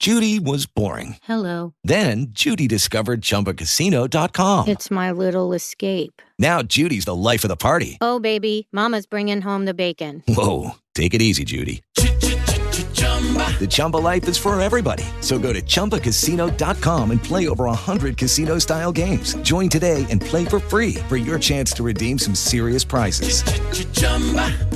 Judy was boring. Hello. Then Judy discovered ChumbaCasino.com. It's my little escape. Now Judy's the life of the party. Oh, baby, mama's bringing home the bacon. Whoa, take it easy, Judy. The Chumba life is for everybody. So go to ChumbaCasino.com and play over 100 casino-style games. Join today and play for free for your chance to redeem some serious prizes.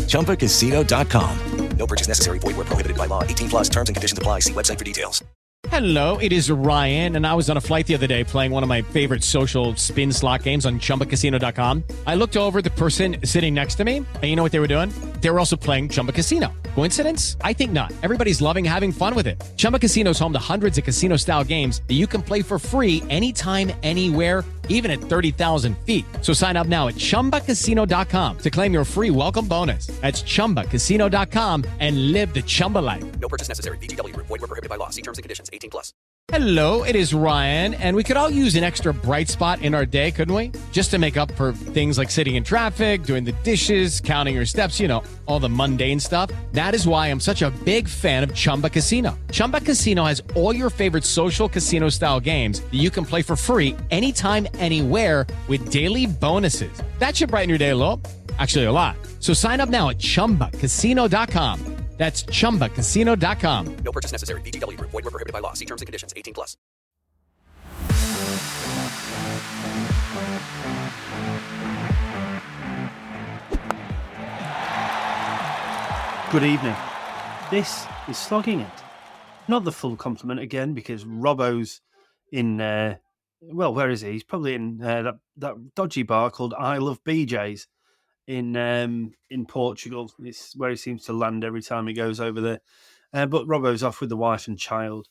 ChumbaCasino.com. No purchase necessary. Void where prohibited by law. 18 plus terms and conditions apply. See website for details. Hello, it is Ryan, and I was on a flight the other day playing one of my favorite social spin slot games on ChumbaCasino.com. I looked over at the person sitting next to me, and you know what they were doing? They were also playing Chumba Casino. Coincidence? I think not. Everybody's loving having fun with it. Chumba Casino is home to hundreds of casino-style games that you can play for free anytime, anywhere, even at 30,000 feet. So sign up now at ChumbaCasino.com to claim your free welcome bonus. That's ChumbaCasino.com and live the Chumba life. No purchase necessary. VGW. Void where prohibited by law. See terms and conditions. 18 plus. Hello, it is Ryan, and we could all use an extra bright spot in our day, couldn't we? Just to make up for things like sitting in traffic, doing the dishes, counting your steps, you know, all the mundane stuff. That is why I'm such a big fan of Chumba Casino. Chumba Casino has all your favorite social casino-style games that you can play for free anytime, anywhere with daily bonuses. That should brighten your day a little. Actually, a lot. So sign up now at ChumbaCasino.com. That's ChumbaCasino.com. No purchase necessary. VGW. Void where prohibited by law. See terms and conditions. 18 plus. Good evening. This is Slogging It. Not the full complement again, because Robbo's in, well, where is he? He's probably in that dodgy bar called I Love BJ's in Portugal. It's where he seems to land every time he goes over there. But Robbo's off with the wife and child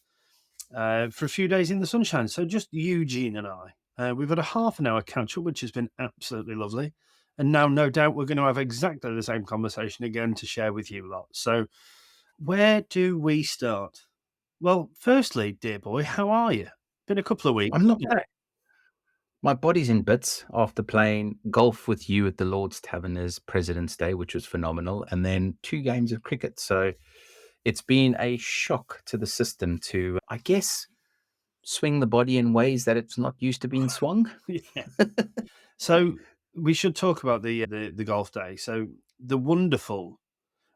for a few days in the sunshine. So just Eugene and I. We've had a half an hour catch-up, which has been absolutely lovely. And now, no doubt, we're going to have exactly the same conversation again to share with you lot. So where do we start? Well, firstly, dear boy, how are you? Been a couple of weeks. I'm not bad. My body's in bits after playing golf with you at the Lord's Taverners President's Day, which was phenomenal, and then 2 games of cricket. So it's been a shock to the system to, I guess, swing the body in ways that it's not used to being swung. Yeah. So we should talk about the golf day. So the wonderful...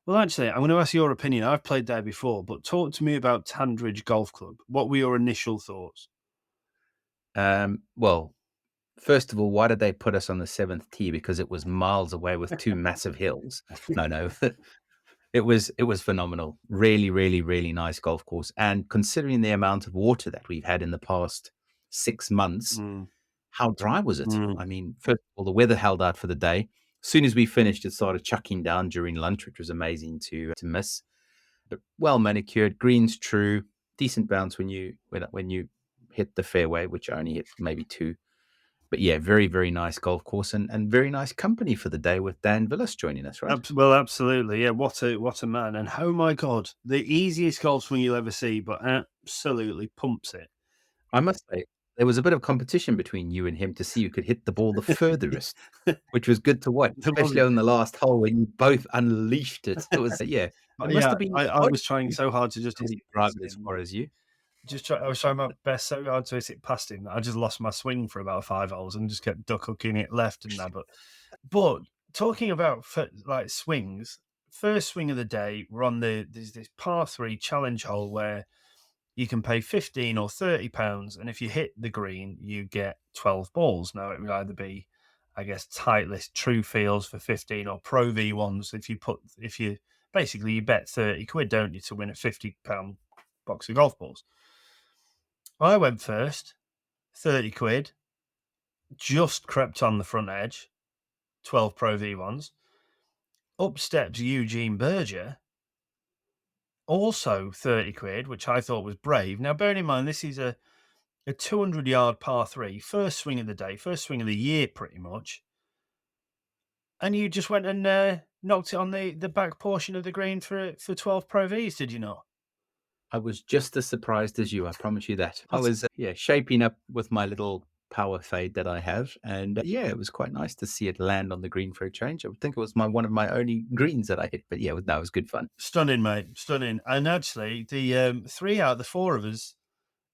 Well, actually, I'm going to ask your opinion. I've played there before, but talk to me about Tandridge Golf Club. What were your initial thoughts? Well, first of all, why did they put us on the 7th tee? Because it was miles away with 2 massive hills. No. It was phenomenal. Really, really, really nice golf course. And considering the amount of water that we've had in the past 6 months, how dry was it? I mean, first of all, the weather held out for the day. As soon as we finished, it started chucking down during lunch, which was amazing to miss. But well manicured, greens true, decent bounce when you hit the fairway, which I only hit maybe 2. But yeah, very, very nice golf course and very nice company for the day with Dan Villas joining us, right? Well, absolutely. Yeah, what a man. And oh my God, the easiest golf swing you'll ever see, but absolutely pumps it. I must say, there was a bit of competition between you and him to see who could hit the ball the furthest, which was good to watch, especially on the last hole when you both unleashed it. It was, yeah. I was trying so hard to just hit it right as far as you. I was trying my best so hard to hit it past him. I just lost my swing for about 5 holes and just kept duck hooking it left and that. But talking about like swings, first swing of the day, we're on there's this par 3 challenge hole where you can pay 15 or 30 pounds, and if you hit the green, you get 12 balls. Now it would either be, I guess, Titleist True Fields for 15 or Pro V1s. If you basically you bet 30 quid, don't you, to win a 50 pound box of golf balls. I went first, 30 quid, just crept on the front edge, 12 Pro V1s. Up steps Eugene Berger, also 30 quid, which I thought was brave. Now, bearing in mind, this is a 200-yard par 3, first swing of the day, first swing of the year, pretty much. And you just went and knocked it on the back portion of the green for 12 Pro Vs, did you not? I was just as surprised as you, I promise you that. I was shaping up with my little power fade that I have. And yeah, it was quite nice to see it land on the green for a change. I would think it was one of my only greens that I hit, but yeah, that was good fun. Stunning, mate. Stunning. And actually, the 3 out of the 4 of us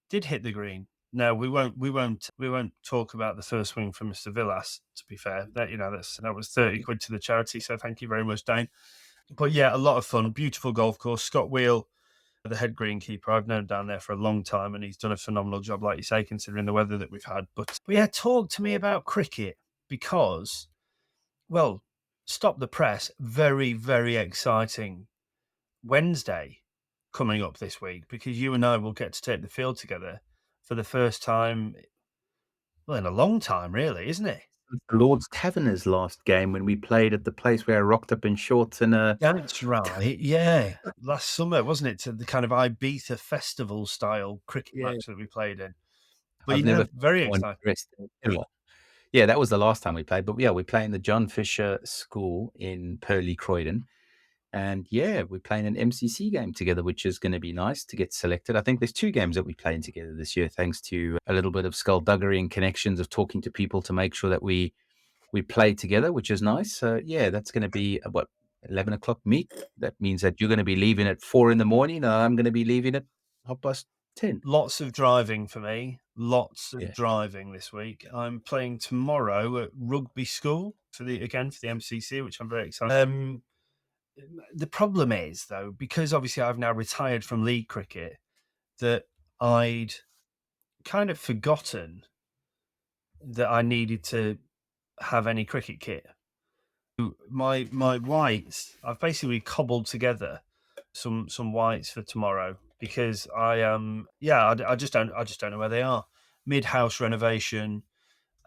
did hit the green. No, we won't talk about the first swing from Mr. Villas. To be fair, that was 30 quid to the charity. So thank you very much, Dane. But yeah, a lot of fun. Beautiful golf course. Scott Wheel, the head greenkeeper, I've known down there for a long time, and he's done a phenomenal job, like you say, considering the weather that we've had. But yeah, talk to me about cricket, because, well, stop the press. Very, very exciting Wednesday coming up this week, because you and I will get to take the field together for the first time, well, in a long time, really, isn't it? Lord's Taverner's last game when we played at the place where I rocked up in shorts and That's right. Yeah, last summer, wasn't it? To the kind of Ibiza festival style cricket yeah, match that we played in. But I've never very one exciting. dressed ever. Yeah, that was the last time we played. But yeah, we're playing the John Fisher School in Purley, Croydon. And yeah, we're playing an MCC game together, which is going to be nice to get selected. I think there's 2 games that we're playing together this year, thanks to a little bit of skullduggery and connections of talking to people to make sure that we play together, which is nice. So yeah, that's going to be 11 o'clock meet. That means that you're going to be leaving at 4 in the morning. I'm going to be leaving at 10:30. Lots of driving for me. Lots of Yeah. driving this week. I'm playing tomorrow at rugby school for the MCC, which I'm very excited. The problem is, though, because obviously I've now retired from league cricket, that I'd kind of forgotten that I needed to have any cricket kit. My whites, I've basically cobbled together some whites for tomorrow, because I just don't know where they are. Mid house renovation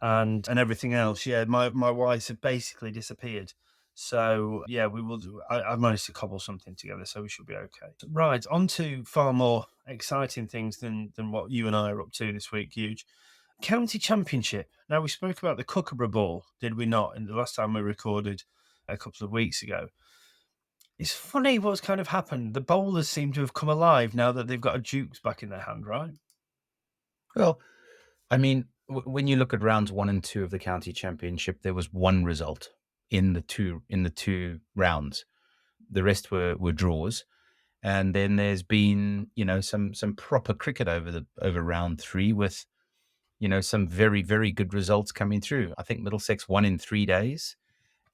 and everything else. Yeah, my whites have basically disappeared. So yeah, we will do. I've managed to cobble something together, so we should be okay. Right, on to far more exciting things than what you and I are up to this week. Huge county championship. Now, we spoke about the Kookaburra Ball, did we not? In the last time we recorded a couple of weeks ago. It's funny what's kind of happened. The bowlers seem to have come alive now that they've got a Duke's back in their hand, right? Well, I mean, when you look at rounds 1 and 2 of the county championship, there was one result in the two rounds. The rest were draws. And then there's been, some proper cricket over round 3 with, some very, very good results coming through. I think Middlesex won in 3 days.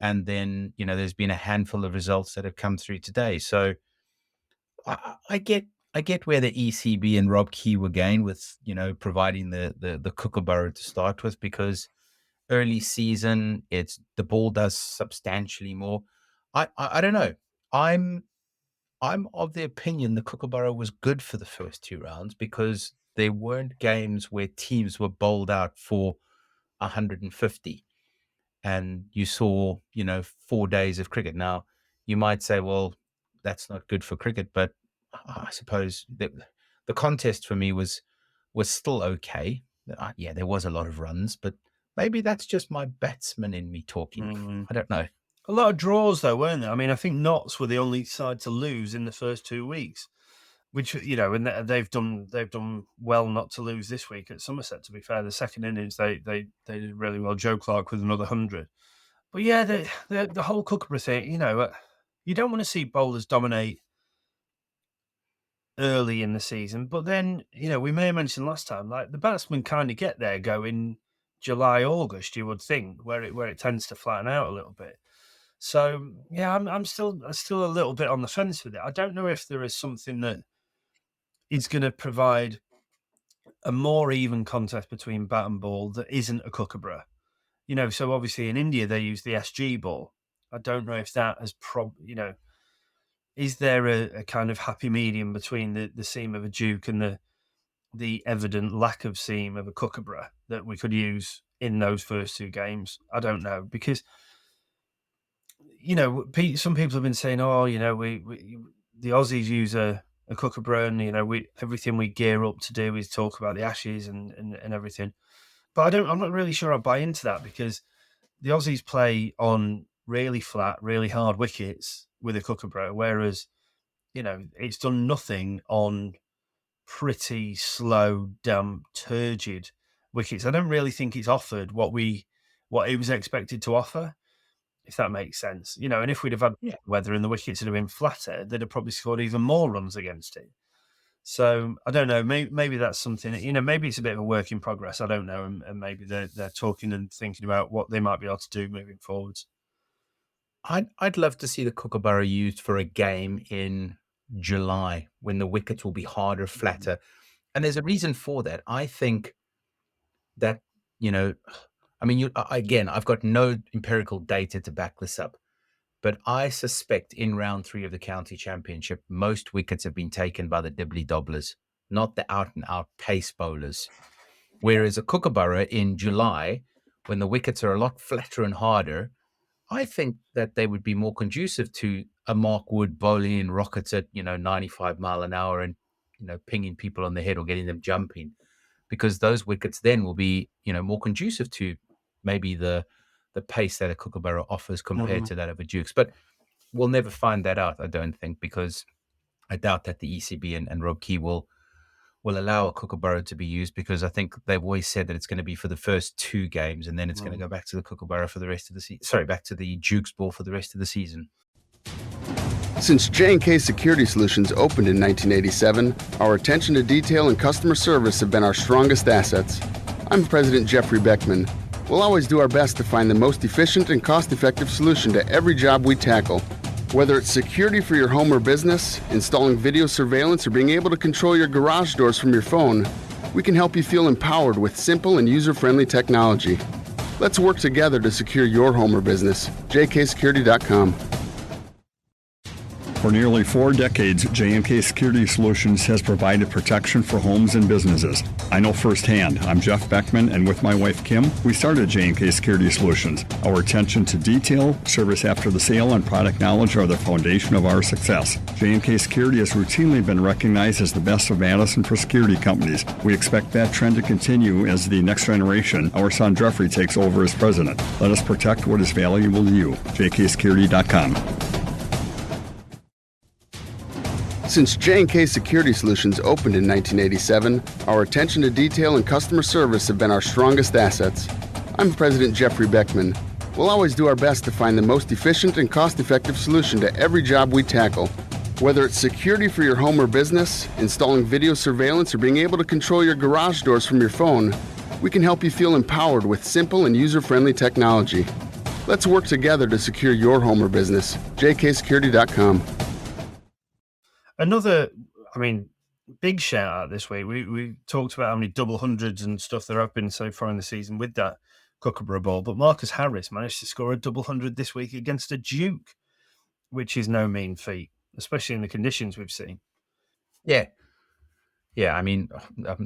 And then, there's been a handful of results that have come through today. So I get where the ECB and Rob Key were going with, providing the Kookaburra to start with, because early season, the ball does substantially more. I don't know. I'm of the opinion the Kookaburra was good for the first 2 rounds, because there weren't games where teams were bowled out for 150 and you saw, 4 days of cricket. Now, you might say, well, that's not good for cricket, but I suppose the contest for me was still okay. Yeah, there was a lot of runs, but maybe that's just my batsman in me talking. I don't know. A lot of draws, though, weren't there? I mean, I think Notts were the only side to lose in the first 2 weeks, which, and they've done well not to lose this week at Somerset. To be fair, the second innings they did really well. Joe Clark with another 100. But yeah, the whole Kookaburra thing, you don't want to see bowlers dominate early in the season, but then, we may have mentioned last time, like, the batsmen kind of get there going July, August, you would think, where it tends to flatten out a little bit. So yeah, I'm still a little bit on the fence with it. I don't know if there is something that is going to provide a more even contest between bat and ball that isn't a Kookaburra. So obviously in India they use the SG ball. I don't know if that has is there a kind of happy medium between the seam of a Duke and the evident lack of seam of a Kookaburra that we could use in those first 2 games? I don't know, because some people have been saying, oh, we the Aussies use a Kookaburra, and everything we gear up to do is talk about the Ashes and everything. But I'm not really sure I buy into that, because the Aussies play on really flat, really hard wickets with a Kookaburra, whereas it's done nothing on pretty slow, damp, turgid wickets. I don't really think it's offered what it was expected to offer, if that makes sense. And if we'd have had weather and the wickets had been flatter, they'd have probably scored even more runs against it. So I don't know. Maybe that's something. Maybe it's a bit of a work in progress. I don't know, and maybe they're talking and thinking about what they might be able to do moving forwards. I'd love to see the Kookaburra used for a game in July when the wickets will be harder, flatter, and there's a reason for that. I think that again, I've got no empirical data to back this up, but I suspect in round 3 of the county championship, most wickets have been taken by the dibbly dobblers, not the out and out pace bowlers. Whereas a Kookaburra in July, when the wickets are a lot flatter and harder, I think that they would be more conducive to a Mark Wood bowling in rockets at 95 mile an hour and pinging people on the head or getting them jumping, because those wickets then will be more conducive to maybe the pace that a Kookaburra offers compared to that of a Dukes. But we'll never find that out, I don't think, because I doubt that the ECB and Rob Key will allow a Kookaburra to be used, because I think they've always said that it's going to be for the first 2 games and then it's going to go back to the Kookaburra for the rest of the season. Sorry, back to the Dukes ball for the rest of the season. Since J&K Security Solutions opened in 1987, our attention to detail and customer service have been our strongest assets. I'm President Jeffrey Beckman. We'll always do our best to find the most efficient and cost-effective solution to every job we tackle. Whether it's security for your home or business, installing video surveillance, or being able to control your garage doors from your phone, we can help you feel empowered with simple and user-friendly technology. Let's work together to secure your home or business. jksecurity.com. For nearly 4 decades, J&K Security Solutions has provided protection for homes and businesses. I know firsthand. I'm Jeff Beckman, and with my wife Kim, we started J&K Security Solutions. Our attention to detail, service after the sale, and product knowledge are the foundation of our success. J&K Security has routinely been recognized as the best of Madison for security companies. We expect that trend to continue as the next generation, our son Jeffrey, takes over as president. Let us protect what is valuable to you. jksecurity.com. Since J&K Security Solutions opened in 1987, our attention to detail and customer service have been our strongest assets. I'm President Jeffrey Beckman. We'll always do our best to find the most efficient and cost-effective solution to every job we tackle. Whether it's security for your home or business, installing video surveillance, or being able to control your garage doors from your phone, we can help you feel empowered with simple and user-friendly technology. Let's work together to secure your home or business. jksecurity.com. Another, big shout out this week. We talked about how many double hundreds and stuff there have been so far in the season with that Kookaburra ball, but Marcus Harris managed to score a double hundred this week against a Duke, which is no mean feat, especially in the conditions we've seen. Yeah, the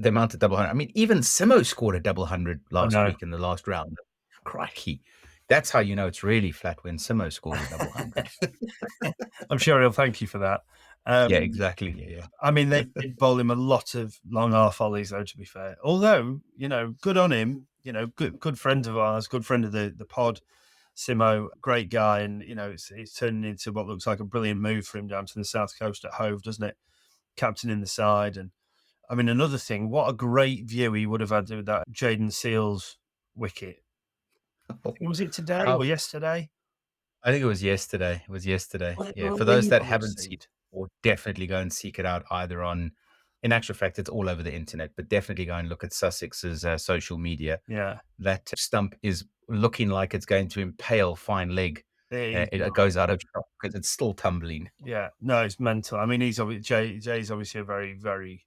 amount of double hundred. Even Simo scored a double hundred last week in the last round. Crikey. That's how you know it's really flat, when Simo scored a double hundred. I'm sure he'll thank you for that. Yeah, exactly. Yeah. They did bowl him a lot of long half volleys, though, to be fair. Although, good on him. Good friend of ours, good friend of the pod, Simo, great guy. And, it's turning into what looks like a brilliant move for him down to the South Coast at Hove, doesn't it? Captain in the side. And, another thing, what a great view he would have had with that Jaden Seals wicket. Was it today or yesterday? I think it was yesterday. Yeah, for those that haven't seen it, or definitely go and seek it out either in actual fact, it's all over the internet, but definitely go and look at Sussex's social media. Yeah. That stump is looking like it's going to impale fine leg. It goes out of shot because it's still tumbling. Yeah, no, it's mental. Jay's obviously a very, very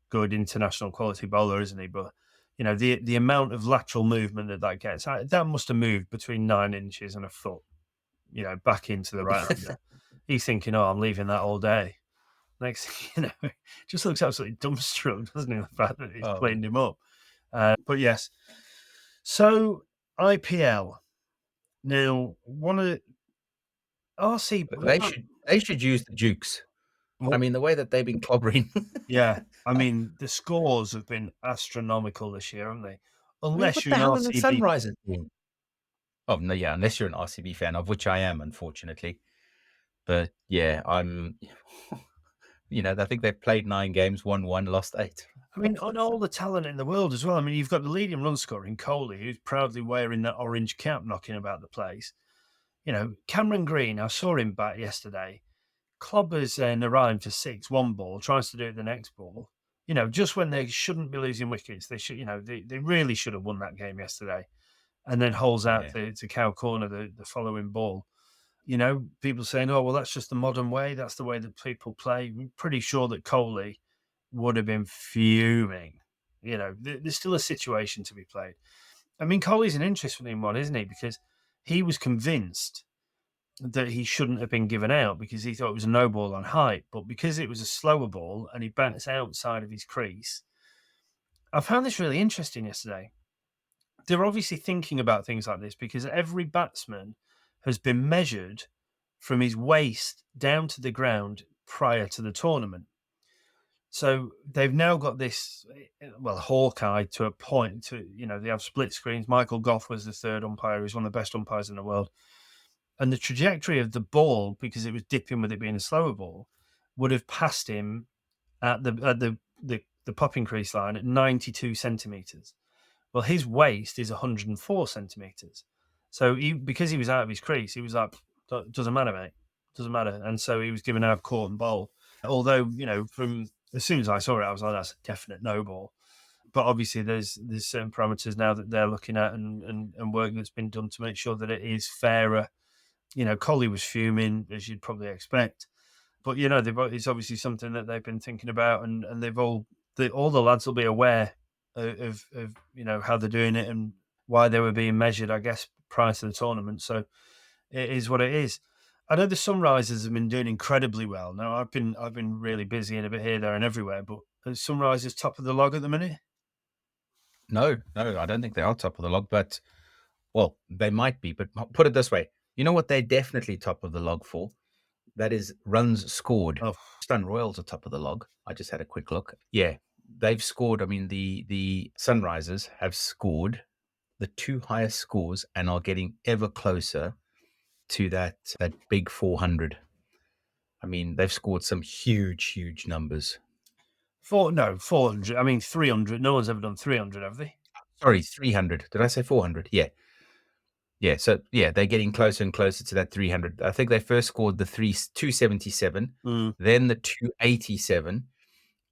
good international quality bowler, isn't he? But, the amount of lateral movement that gets, that must have moved between 9 inches and a foot, back into the right hander. He's thinking, I'm leaving that all day. Next thing it just looks absolutely dumbstruck, doesn't he? The fact that he's cleaned him up. But yes. So, IPL. Now, one of RC... They should use the Dukes. The way that they've been clobbering. Yeah. The scores have been astronomical this year, haven't they? Unless you're an RCB... Sunrisers team. Oh, no, yeah, unless you're an RCB fan, of which I am, unfortunately. But yeah, I think they've played 9 games, won 1, lost 8. I mean, on all the talent in the world as well. I mean, you've got the leading run scorer in Coley, who's proudly wearing that orange cap, knocking about the place. You know, Cameron Green, I saw him back yesterday. Clobbers arrived for 6, 1 ball, tries to do it the next ball. You know, just when they shouldn't be losing wickets, they should. You know, they really should have won that game yesterday, and then holds out to Cow Corner the following ball. You know, people saying, "Oh, well, that's just the modern way. That's the way that people play." I'm pretty sure that Coley would have been fuming. You know, there's still a situation to be played. I mean, Coley's an interesting one, isn't he? Because he was convinced that he shouldn't have been given out because he thought it was a no ball on height. But because it was a slower ball and he bounced outside of his crease, I found this really interesting yesterday. They're obviously thinking about things like this because every batsman has been measured from his waist down to the ground prior to the tournament. So they've now got this, well, Hawkeye to a point. To they have split screens. Michael Goff was the third umpire. He's one of the best umpires in the world. And the trajectory of the ball, because it was dipping with it being a slower ball, would have passed him at the popping crease line at 92 centimeters. Well, his waist is 104 centimeters. So because he was out of his crease, he was like, doesn't matter, mate. Doesn't matter. And so he was given out of court and bowl. Although, from as soon as I saw it, I was like, that's a definite no ball. But obviously there's certain parameters now that they're looking at and work that's been done to make sure that it is fairer. Coley was fuming, as you'd probably expect. But, it's obviously something that they've been thinking about, and they've all the lads will be aware of how they're doing it and why they were being measured, I guess, prior to the tournament. So it is what it is. I know the Sunrisers have been doing incredibly well. Now, I've been really busy and a bit here, there, and everywhere. But are Sunrisers top of the log at the minute? No, I don't think they are top of the log. But well, they might be. But put it this way: you know what they're definitely top of the log for? That is runs scored. Oh, Stun Royals are top of the log. I just had a quick look. Yeah, they've scored. I mean, the Sunrisers have scored the 2 highest scores and are getting ever closer to that big 400. I mean, they've scored some huge numbers. 400. I mean, 300. No one's ever done 300, have they? Sorry, 300. Did I say 400? Yeah. Yeah, so yeah, they're getting closer and closer to that 300. I think they first scored the 277, then the 287,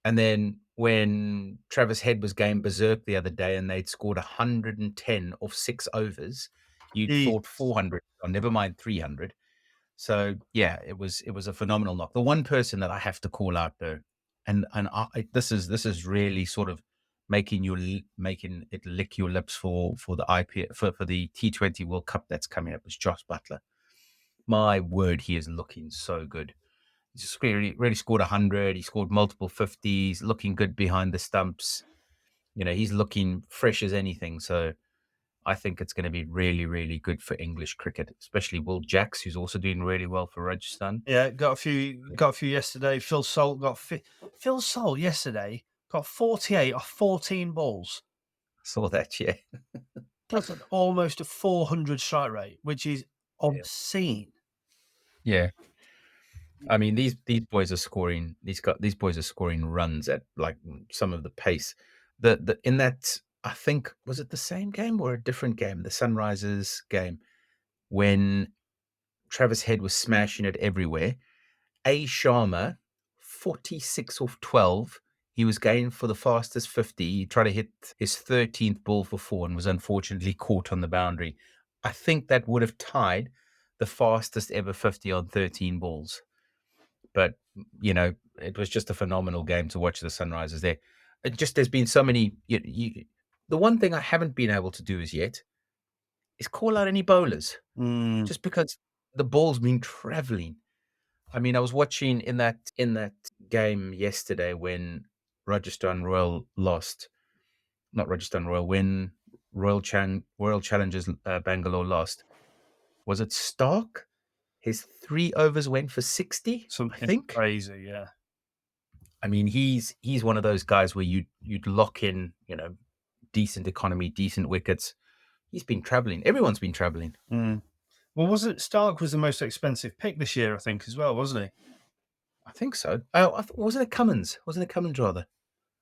and then when Travis Head was going berserk the other day and they'd scored 110 off 6 overs, you'd thought 400, or never mind 300. So yeah, it was a phenomenal knock. The one person that I have to call out though, and this is really sort of making it lick your lips for the for the T20 World Cup that's coming up, is Josh Butler. My word, he is looking so good. He's really scored 100. He scored multiple 50s, looking good behind the stumps. He's looking fresh as anything. So I think it's going to be really, really good for English cricket, especially Will Jacks, who's also doing really well for Rajasthan. Yeah, got a few yesterday. Phil Salt yesterday got 48 off 14 balls. Saw that, yeah. That's almost a 400 strike rate, which is obscene. Yeah. I mean, these boys are scoring. These boys are scoring runs at like some of the pace. In that, I think, was it the same game or a different game? The Sunrisers game, when Travis Head was smashing it everywhere. A. Sharma, 46 off 12. He was going for the fastest 50. He tried to hit his 13th ball for 4 and was unfortunately caught on the boundary. I think that would have tied the fastest ever 50 on 13 balls. But, it was just a phenomenal game to watch the Sunrisers there. There's been so many. The one thing I haven't been able to do as yet is call out any bowlers, just because the ball's been traveling. I mean, I was watching in that game yesterday when Rajasthan Royal lost. Not Rajasthan Royal, when Royal Challengers Bangalore lost. Was it Stark? His 3 overs went for 60. Something I think crazy, yeah. I mean, he's one of those guys where you'd lock in, decent economy, decent wickets. He's been traveling. Everyone's been traveling. Well, wasn't Stark was the most expensive pick this year, I think, as well, wasn't he? I think so. Oh, wasn't it Cummins? Wasn't it Cummins rather?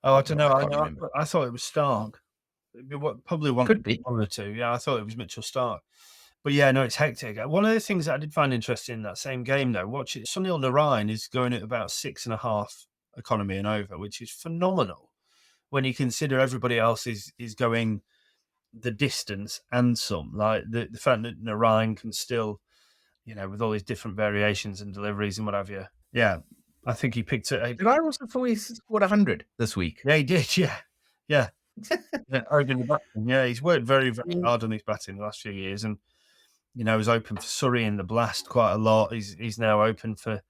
Oh, I don't know. I can't remember. I thought it was Stark. Probably one Could be. or two. Yeah, I thought it was Mitchell Stark. But yeah, no, it's hectic. One of the things that I did find interesting in that same game, though, watch it. Sunil Narayan is going at about 6.5 economy and over, which is phenomenal when you consider everybody else is going the distance and some. Like the fact that Narayan can still, with all these different variations and deliveries and what have you. Yeah, I think he picked it. Did I also thought he scored 100 this week? Yeah, he did. Yeah, yeah. Yeah, he's worked very, very hard on his batting the last few years, and he's open for Surrey in the Blast quite a lot. He's now open for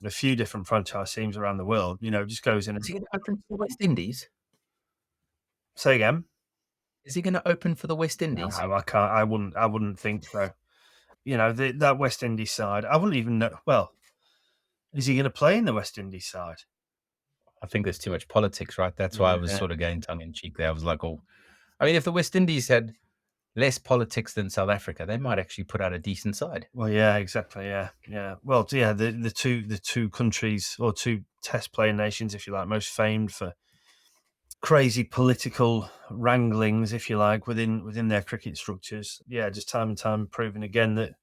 a few different franchise teams around the world. Just goes in. Is he going to open for the West Indies? Say again. Is he going to open for the West Indies? No, I can't. I wouldn't think so. That West Indies side. I wouldn't even know. Well, is he going to play in the West Indies side? I think there's too much politics, right? That's why I was sort of going tongue in cheek there. I was like, oh, I mean, if the West Indies had less politics than South Africa, they might actually put out a decent side. Well, yeah, exactly. Yeah. Well, yeah, the two countries or two test playing nations, if you like, most famed for crazy political wranglings, if you like, within their cricket structures. Yeah, just time and time proving again that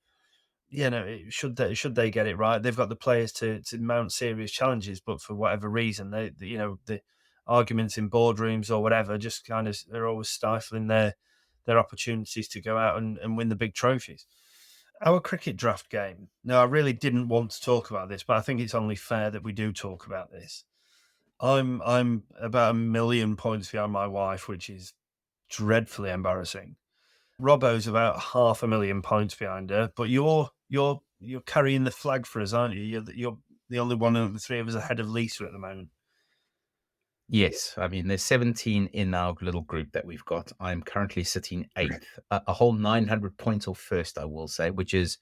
should they get it right, they've got the players to mount serious challenges, but for whatever reason, the arguments in boardrooms or whatever just kind of they're always stifling their opportunities to go out and win the big trophies. Our cricket draft game. Now, I really didn't want to talk about this, but I think it's only fair that we do talk about this. I'm about 1 million points behind my wife, which is dreadfully embarrassing. Robbo's about 500,000 points behind her, but you're carrying the flag for us, aren't you? You're the only one of the three of us ahead of Lisa at the moment. Yes, I mean, there's 17 in our little group that we've got. I'm currently sitting 8th, a whole 900 points off first, I will say, which is,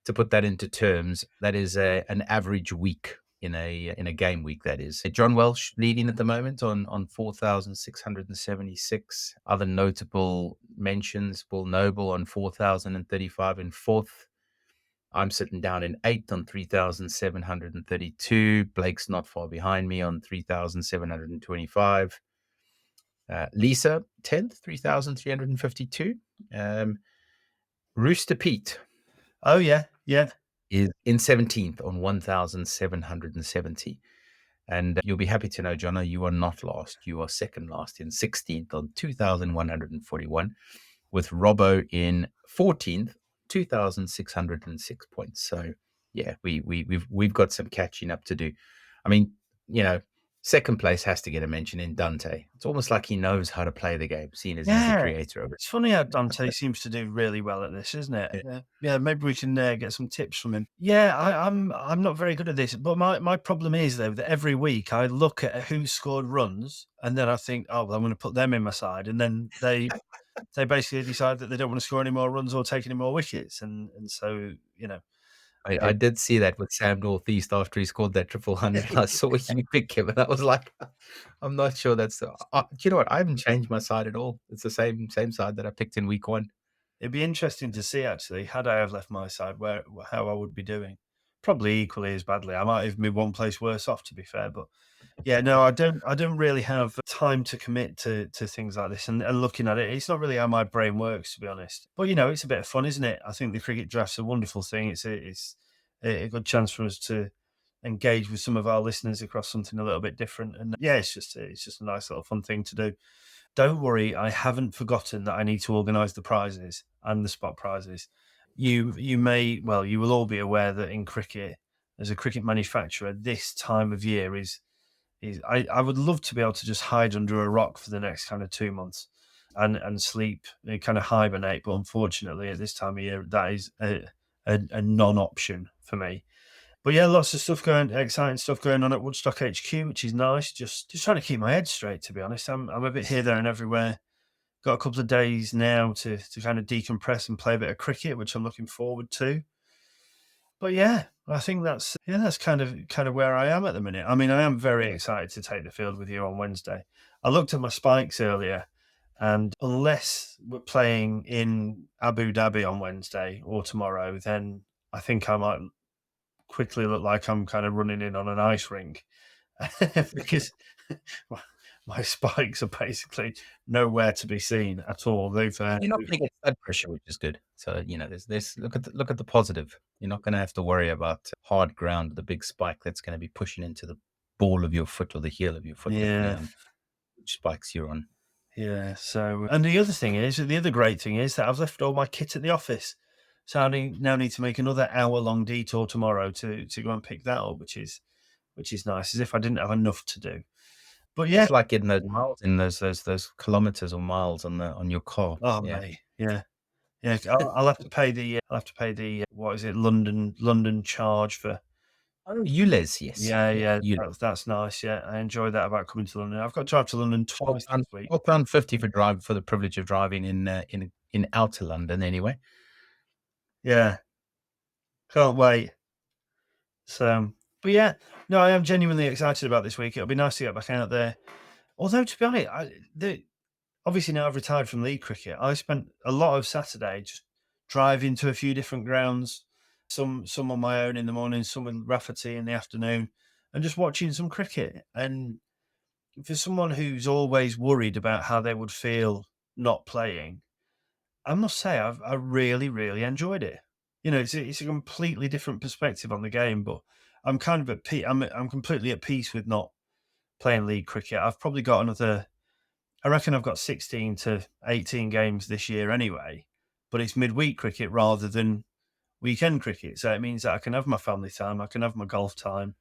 to put that into terms, that is an average week in a game week, that is. John Welsh leading at the moment on 4,676. Other notable mentions, Will Noble on 4,035 in 4th. I'm sitting down in 8th on 3,732. Blake's not far behind me on 3,725. Lisa, 10th, 3,352. Rooster Pete. Oh, yeah. Is in 17th on 1,770. And you'll be happy to know, Jono, you are not last. You are second last in 16th on 2,141, with Robbo in 14th, 2,606 points. So yeah, we've got some catching up to do. I mean, second place has to get a mention in Dante. It's almost like he knows how to play the game, seeing as he's the creator of it. It's funny how Dante seems to do really well at this, isn't it? Yeah, maybe we can get some tips from him. Yeah, I'm not very good at this, but my problem is, though, that every week I look at who scored runs and then I think, oh, well, I'm going to put them in my side, and then they basically decide that they don't want to score any more runs or take any more wickets, and so I did see that with Sam Northeast after he scored that 100. I saw you pick him, and I was like, I'm not sure that's. Do you know what? I haven't changed my side at all. It's the same side that I picked in week 1. It'd be interesting to see, actually, had I have left my side, how I would be doing. Probably equally as badly. I might even be one place worse off, to be fair. But yeah, no, I don't really have time to commit to things like this. And looking at it, it's not really how my brain works, to be honest. But it's a bit of fun, isn't it? I think the cricket draft's a wonderful thing. It's a good chance for us to engage with some of our listeners across something a little bit different. And yeah, it's just a nice little fun thing to do. Don't worry, I haven't forgotten that I need to organise the prizes and the spot prizes. You will all be aware that in cricket, as a cricket manufacturer, this time of year is I would love to be able to just hide under a rock for the next kind of 2 months and sleep, kind of hibernate. But unfortunately, at this time of year, that is a non-option for me. But yeah, lots of exciting stuff going on at Woodstock HQ, which is nice. Just trying to keep my head straight, to be honest. I'm a bit here, there, and everywhere. Got a couple of days now to kind of decompress and play a bit of cricket, which I'm looking forward to. But yeah, I think that's kind of where I am at the minute. I mean, I am very excited to take the field with you on Wednesday. I looked at my spikes earlier, and unless we're playing in Abu Dhabi on Wednesday or tomorrow, then I think I might quickly look like I'm kind of running in on an ice rink because my spikes are basically nowhere to be seen at all. They've You're not going to get blood pressure, which is good. So there's look at the positive. You're not going to have to worry about hard ground, the big spike that's going to be pushing into the ball of your foot or the heel of your foot, depending on which spikes you're on. Yeah. So, and the other great thing is that I've left all my kit at the office. So I now need to make another hour-long detour tomorrow to go and pick that up, which is nice, as if I didn't have enough to do. But yeah, It's like getting those miles in those kilometers or miles on your car. mate, yeah. I'll have to pay the what is it, London charge for. Oh, ULEZ, yes. Yeah, ULEZ. that's nice. Yeah, I enjoy that about coming to London. I've got to drive to London twice this week. £12.50 for the privilege of driving in outer London, anyway. Yeah, can't wait. So, but yeah, no, I am genuinely excited about this week. It'll be nice to get back out there. Although, to be honest, obviously now I've retired from league cricket, I spent a lot of Saturday just driving to a few different grounds, some on my own in the morning, some with Rafferty in the afternoon, and just watching some cricket. And for someone who's always worried about how they would feel not playing, I must say I really, really enjoyed it. It's a completely different perspective on the game, but I'm kind of at peace. I'm completely at peace with not playing league cricket. I've probably got another. I reckon I've got 16 to 18 games this year anyway, but it's midweek cricket rather than weekend cricket. So it means that I can have my family time, I can have my golf time,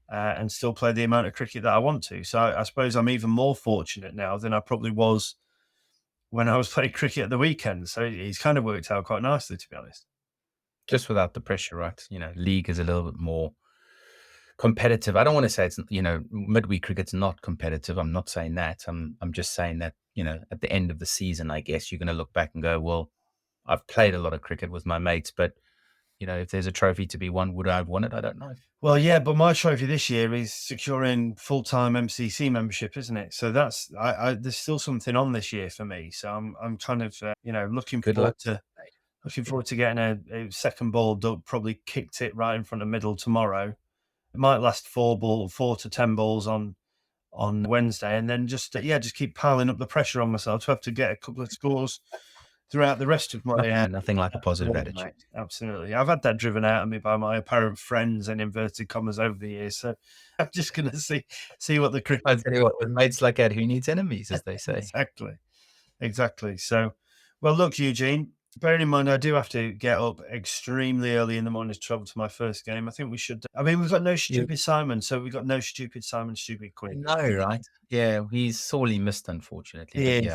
and still play the amount of cricket that I want to. So I suppose I'm even more fortunate now than I probably was when I was playing cricket at the weekend. So it's kind of worked out quite nicely, to be honest. Just without the pressure, right? League is a little bit more competitive. I don't want to say it's, midweek cricket's not competitive. I'm not saying that. I'm just saying that, at the end of the season, I guess you're going to look back and go, well, I've played a lot of cricket with my mates, but if there's a trophy to be won, would I have won it? I don't know. Well, yeah, but my trophy this year is securing full-time MCC membership, isn't it? So that's there's still something on this year for me. So I'm kind of looking forward to getting a second ball dug. Probably kicked it right in front of middle tomorrow. It might last 4 to 10 balls on Wednesday, and then just keep piling up the pressure on myself to have to get a couple of scores throughout the rest of my nothing like a positive attitude. Mate. Absolutely. I've had that driven out of me by my apparent friends in inverted commas over the years. So I'm just going to see what the cricket. I tell you what, with mates like that, who needs enemies, as they say. Exactly. So, well, look, Eugene, bearing in mind I do have to get up extremely early in the morning to travel to my first game. I think we should. I mean, we've got no stupid Simon, so we've got no stupid Simon, stupid Quinn. No, right? Yeah, he's sorely missed, unfortunately. He is,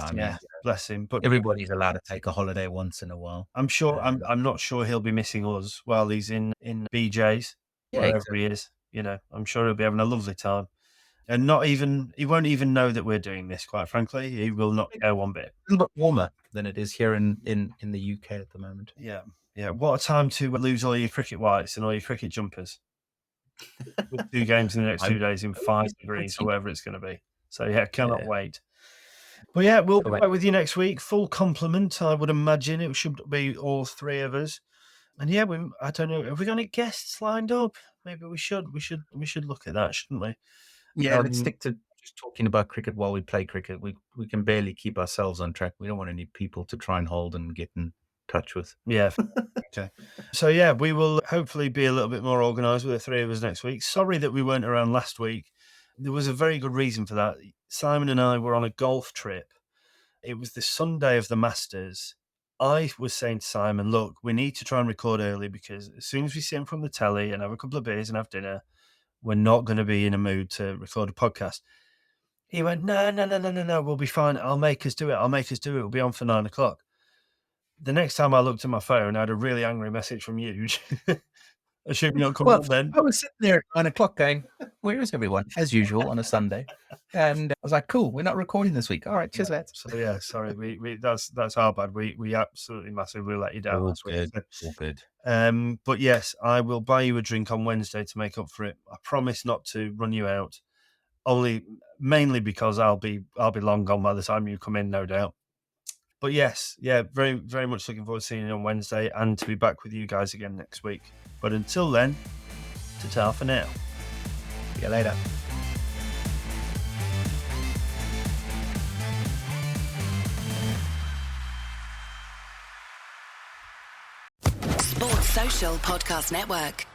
bless him. But everybody's allowed to take a holiday once in a while. I'm sure. I'm not sure he'll be missing us while he's in BJ's, wherever he is. I'm sure he'll be having a lovely time. And he won't even know that we're doing this, quite frankly. He will not care one bit. A little bit warmer than it is here in the UK at the moment. Yeah. What a time to lose all your cricket whites and all your cricket jumpers. With 2 games in the next 2 days in 5 degrees or whatever it's going to be. So, cannot wait. But yeah, we'll be back with you next week. Full complement, I would imagine. It should be all 3 of us. And yeah, I don't know. Have we got any guests lined up? Maybe we should. We should look at that, shouldn't we? Yeah, let's stick to just talking about cricket while we play cricket. We can barely keep ourselves on track. We don't want any people to try and hold and get in touch with. Yeah. Okay. So yeah, we will hopefully be a little bit more organised with the 3 of us next week. Sorry that we weren't around last week. There was a very good reason for that. Simon and I were on a golf trip. It was the Sunday of the Masters. I was saying to Simon, look, we need to try and record early because as soon as we sit in front of the telly and have a couple of beers and have dinner, we're not going to be in a mood to record a podcast. He went, no, we'll be fine. I'll make us do it. We'll be on for 9 o'clock. The next time I looked at my phone, I had a really angry message from you. Assuming you're not coming up then. I was sitting there at 9 o'clock going, where is everyone? As usual on a Sunday. And I was like, cool, we're not recording this week. All right, cheers, lads. So yeah, sorry. We that's our bad. We absolutely massively let you down last week. All good. But yes, I will buy you a drink on Wednesday to make up for it. I promise not to run you out. Mainly because I'll be long gone by the time you come in, no doubt. But yes, very, very much looking forward to seeing you on Wednesday and to be back with you guys again next week. But until then, ta-ta for now. See you later. Social Podcast Network.